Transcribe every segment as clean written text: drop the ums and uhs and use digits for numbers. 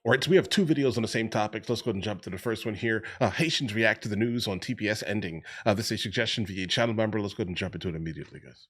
All right, so we have two videos on the same topic. Let's go ahead and jump to the first one here. Haitians react to the news on TPS ending. This is a suggestion via a channel member. Let's go ahead and jump into it immediately, guys.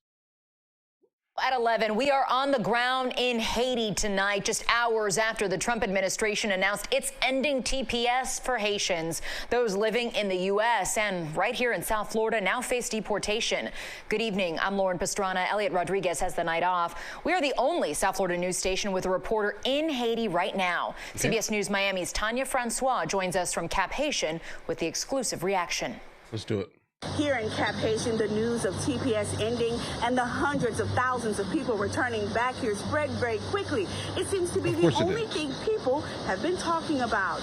At 11, we are on the ground in Haiti tonight, just hours after the Trump administration announced it's ending TPS for Haitians. Those living in the U.S. and right here in South Florida now face deportation. Good evening. I'm Lauren Pastrana. Elliot Rodriguez has the night off. We are the only South Florida news station with a reporter in Haiti right now. Okay. CBS News Miami's Tanya Francois joins us from Cap-Haitien with the exclusive reaction. Let's do it. Here in Cap-Haitien, the news of TPS ending and the hundreds of thousands of people returning back here spread very quickly. It seems to be the only thing people have been talking about.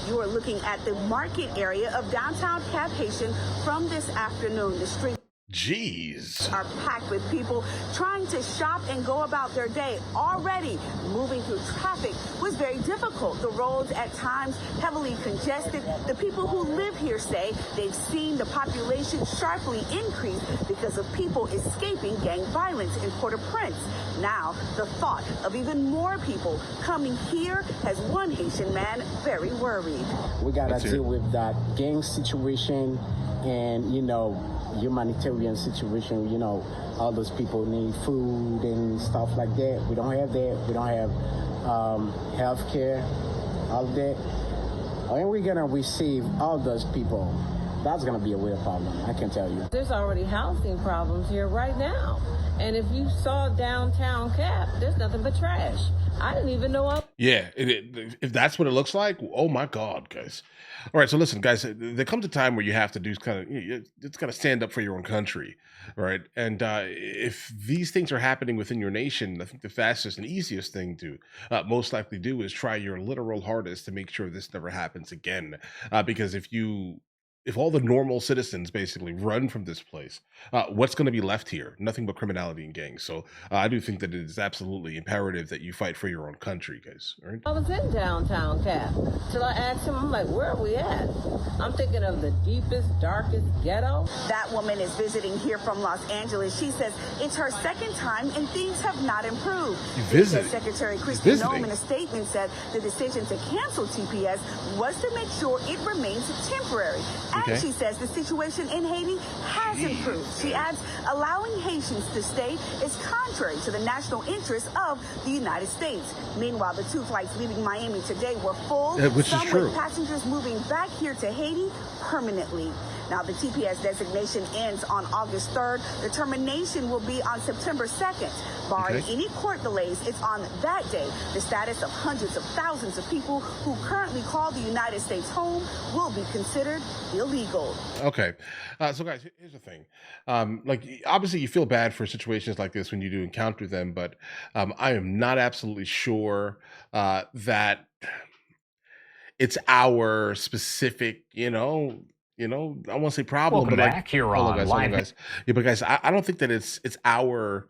You are looking at the market area of downtown Cap-Haitien from this afternoon. The streets are packed with people trying to shop and go about their day. Already moving through traffic was very difficult. The roads at times heavily congested. The people who live here say they've seen the population sharply increase because of people escaping gang violence in Port-au-Prince. Now, the thought of even more people coming here has one Haitian man very worried. We got to deal with that gang situation and, humanitarian situation. All those people need food and stuff like that. We don't have that. We don't have health care, all of that. And we're going to receive all those people. That's going to be a real problem, I can tell you. There's already housing problems here right now. And if you saw downtown Cap, there's nothing but trash. I didn't even know. Yeah, if that's what it looks like, oh my God, guys. All right, so listen, guys, there comes a time where you have to do it's kind of stand up for your own country, right? And if these things are happening within your nation, I think the fastest and easiest thing to most likely do is try your literal hardest to make sure this never happens again. Because if all the normal citizens basically run from this place, what's going to be left here? Nothing but criminality and gangs. So I do think that it is absolutely imperative that you fight for your own country, guys. All right? I was in downtown Cap till I asked him, I'm like, where are we at? I'm thinking of the deepest, darkest ghetto. That woman is visiting here from Los Angeles. She says it's her second time and things have not improved. Secretary Kristi Noem in a statement said the decision to cancel TPS was to make sure it remains temporary. And she says the situation in Haiti has improved. She adds, allowing Haitians to stay is contrary to the national interest of the United States. Meanwhile, the two flights leaving Miami today were full, some with passengers moving back here to Haiti permanently. Now, the TPS designation ends on August 3rd. The termination will be on September 2nd. Barring any court delays, it's on that day the status of hundreds of thousands of people who currently call the United States home will be considered illegal. Okay. So, guys, here's the thing. Obviously, you feel bad for situations like this when you do encounter them, but I am not absolutely sure that it's our specific, I want to say problem. Welcome back here on Live. Guys. Yeah, but guys, I don't think that it's our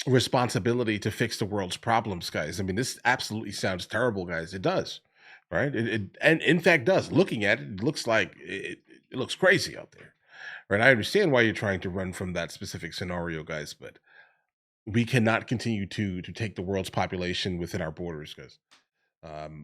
responsibility to fix the world's problems, guys. I mean, this absolutely sounds terrible, guys. It does, right? And in fact does. Looking at it, it looks like it looks crazy out there, right? I understand why you're trying to run from that specific scenario, guys, but we cannot continue to take the world's population within our borders, guys.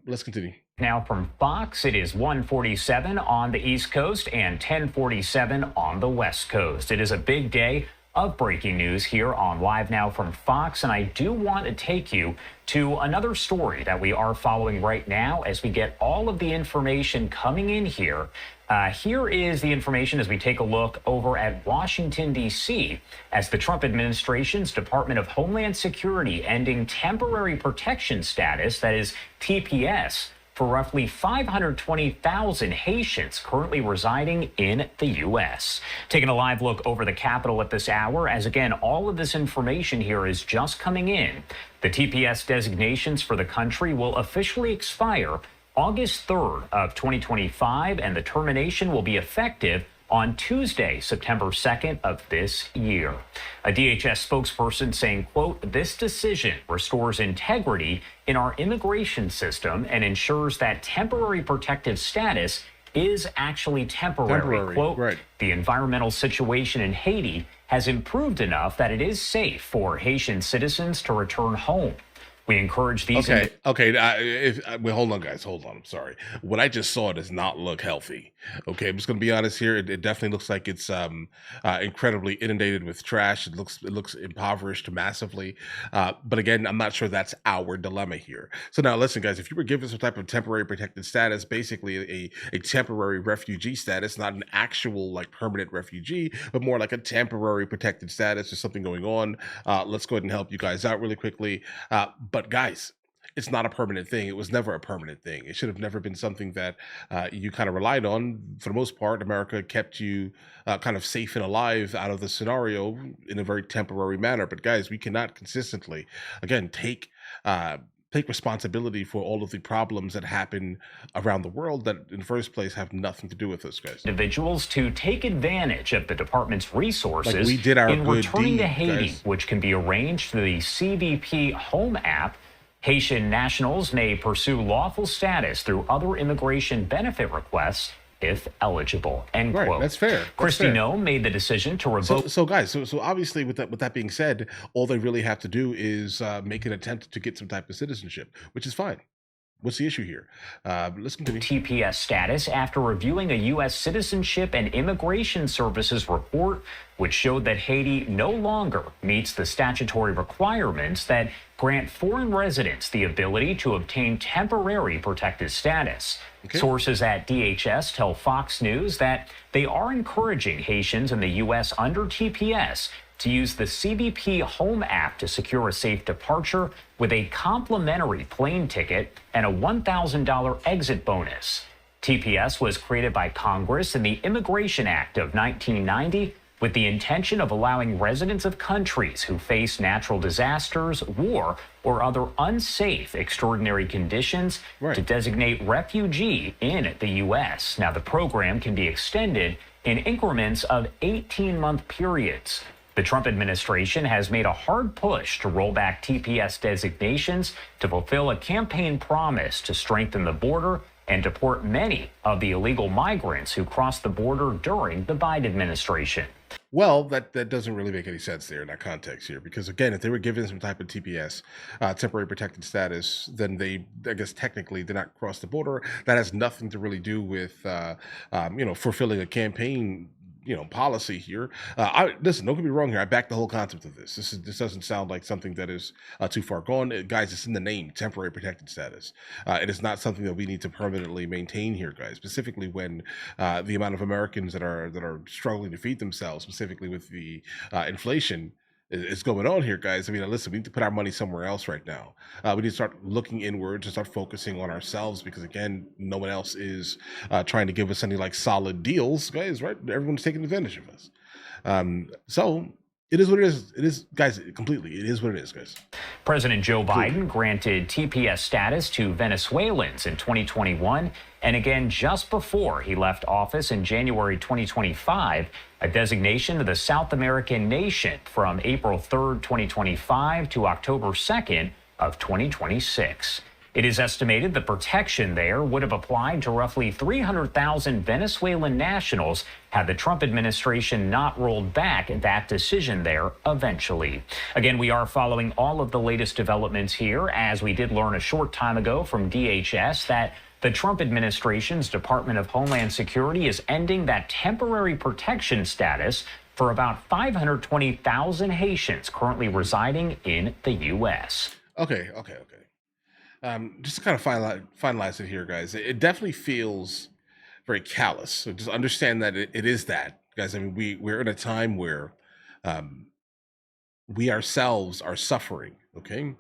Let's continue. Now from Fox, it is 1:47 on the East Coast and 10:47 on the West Coast. It is a big day of breaking news here on Live Now from Fox, and I do want to take you to another story that we are following right now as we get all of the information coming in here. Here is the information as we take a look over at Washington, D.C., as the Trump administration's Department of Homeland Security ending temporary protection status, that is TPS, for roughly 520,000 Haitians currently residing in the U.S. Taking a live look over the Capitol at this hour, as again, all of this information here is just coming in. The TPS designations for the country will officially expire August 3rd of 2025, and the termination will be effective on Tuesday, September 2nd of this year. A DHS spokesperson saying, quote, "This decision restores integrity in our immigration system and ensures that temporary protective status is actually temporary. Quote, "The environmental situation in Haiti has improved enough that it is safe for Haitian citizens to return home." We encourage these. Okay. Well, hold on, guys. Hold on. I'm sorry. What I just saw does not look healthy. Okay, I'm just gonna be honest here. It definitely looks like it's incredibly inundated with trash. It looks impoverished massively. But again, I'm not sure that's our dilemma here. So now, listen, guys. If you were given some type of temporary protected status, basically a temporary refugee status, not an actual like permanent refugee, but more like a temporary protected status, or something going on. Let's go ahead and help you guys out really quickly. But guys, it's not a permanent thing. It was never a permanent thing. It should have never been something that you kind of relied on. For the most part, America kept you kind of safe and alive out of the scenario in a very temporary manner. But guys, we cannot consistently, again, take responsibility for all of the problems that happen around the world that in the first place have nothing to do with us, guys. Individuals to take advantage of the department's resources Like we did our in good returning to deed, Haiti, guys. which can be arranged through the CBP Home app. Haitian nationals may pursue lawful status through other immigration benefit requests if eligible. End Right, quote. that's fair. Christy fair. Nome made the decision to revoke. So guys, so obviously with that being said, all they really have to do is make an attempt to get some type of citizenship, which is fine. What's the issue here? Let's continue. TPS status after reviewing a U.S. Citizenship and Immigration Services report, which showed that Haiti no longer meets the statutory requirements that grant foreign residents the ability to obtain temporary protected status. Okay. Sources at DHS tell Fox News that they are encouraging Haitians in the U.S. under TPS to use the CBP Home app to secure a safe departure with a complimentary plane ticket and a $1,000 exit bonus. TPS was created by Congress in the Immigration Act of 1990 with the intention of allowing residents of countries who face natural disasters, war, or other unsafe extraordinary conditions to designate refugee in the U.S. Now, the program can be extended in increments of 18-month periods. The Trump administration has made a hard push to roll back TPS designations to fulfill a campaign promise to strengthen the border and deport many of the illegal migrants who crossed the border during the Biden administration. Well, that doesn't really make any sense there in that context here, because again, if they were given some type of TPS, temporary protected status, then I guess technically did not cross the border. That has nothing to really do with, fulfilling a campaign policy here. Listen, don't get me wrong here. I back the whole concept of this. This doesn't sound like something that is too far gone. Guys, it's in the name, temporary protected status. It is not something that we need to permanently maintain here, guys, specifically when the amount of Americans that are struggling to feed themselves, specifically with the inflation is going on here, guys. I mean, listen, we need to put our money somewhere else right now. We need to start looking inwards and start focusing on ourselves, because again, no one else is trying to give us any like solid deals, guys, right? Everyone's taking advantage of us. So it is what it is. It is, guys, completely. It is what it is, guys. President Joe Biden granted TPS status to Venezuelans in 2021, and again just before he left office in January 2025, a designation to the South American nation from April 3rd, 2025 to October 2nd of 2026. It is estimated the protection there would have applied to roughly 300,000 Venezuelan nationals had the Trump administration not rolled back that decision there eventually. Again, we are following all of the latest developments here, as we did learn a short time ago from DHS that the Trump administration's Department of Homeland Security is ending that temporary protection status for about 520,000 Haitians currently residing in the U.S. Okay. Just to kind of finalize it here, guys, it definitely feels very callous. So just understand that it is that, guys. I mean, we're in a time where we ourselves are suffering. Okay,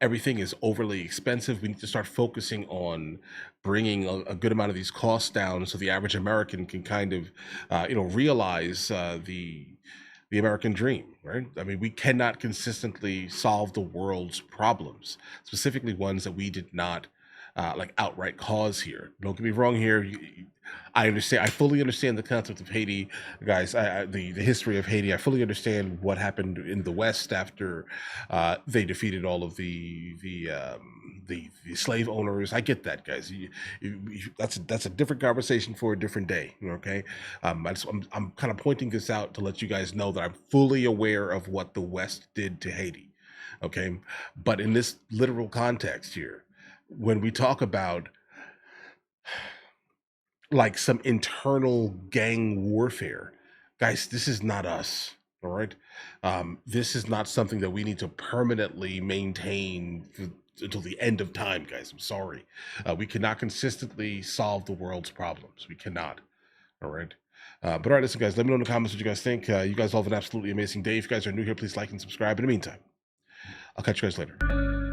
everything is overly expensive. We need to start focusing on bringing a good amount of these costs down, so the average American can kind of, realize the American dream, right? I mean, we cannot consistently solve the world's problems, specifically ones that we did not outright cause here. Don't get me wrong here. I understand. I fully understand the concept of Haiti, guys. The history of Haiti. I fully understand what happened in the West after they defeated all of the slave owners. I get that, guys. That's a different conversation for a different day. Okay, I'm kind of pointing this out to let you guys know that I'm fully aware of what the West did to Haiti. Okay. But in this literal context here, when we talk about like some internal gang warfare, guys, this is not us. All right. This is not something that we need to permanently maintain until the end of time, guys. I'm sorry. We cannot consistently solve the world's problems. We cannot. All right. But all right, listen, guys, let me know in the comments what you guys think. You guys all have an absolutely amazing day. If you guys are new here, please like and subscribe. In the meantime, I'll catch you guys later.